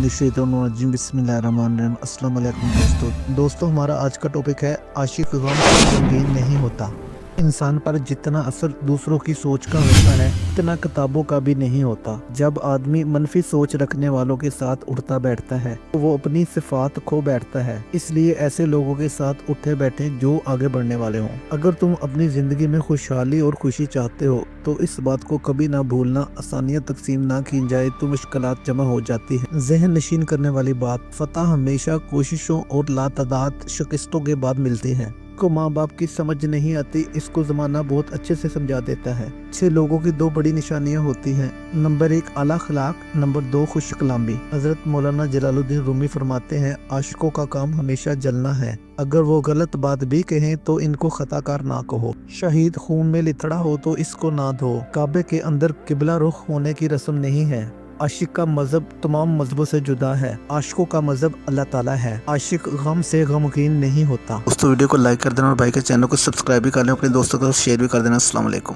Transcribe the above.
मिनश्शैतानिर्रजीम बिस्मिल्लाहिर्रहमानिर्रहीम। अस्सलाम वालेकुम दोस्तों, हमारा आज का टॉपिक है आशिक गम से गमगीन नहीं होता। इंसान पर जितना असर दूसरों की सोच का होता है उतना किताबों का भी नहीं होता। जब आदमी मनफी सोच रखने वालों के साथ उठता बैठता है तो वो अपनी सिफात खो बैठता है। इसलिए ऐसे लोगों के साथ उठे बैठे जो आगे बढ़ने वाले हों। अगर तुम अपनी जिंदगी में खुशहाली और खुशी चाहते हो तो इस बात को कभी ना भूलना, आसानियां तकसीम ना की जाए तो मुश्किलात जमा हो जाती है। जहन नशीन करने वाली बात, फतह हमेशा कोशिशों और लातादाद शिकस्तों के बाद मिलती है। को माँ बाप की समझ नहीं आती, इसको जमाना बहुत अच्छे से समझा देता है। अच्छे लोगों की दो बड़ी निशानियाँ होती हैं। नंबर 1 आला अखलाक, नंबर 2 खुश कलामी। हजरत मौलाना जलालुद्दीन रूमी फरमाते हैं, आशिकों का काम हमेशा जलना है। अगर वो गलत बात भी कहें तो इनको खताकार ना कहो। शहीद खून में लिथड़ा हो तो इसको ना धो। काबे के अंदर किबला रुख होने की रस्म नहीं है। आशिक का मजहब तमाम मजहबों से जुदा है। आशिकों का मजहब अल्लाह ताला है। आशिक गम से गमगीन नहीं होता। दोस्तों, वीडियो को लाइक कर देना और भाई के चैनल को सब्सक्राइब भी कर लें, अपने दोस्तों को शेयर भी कर देना। अस्सलाम वालेकुम।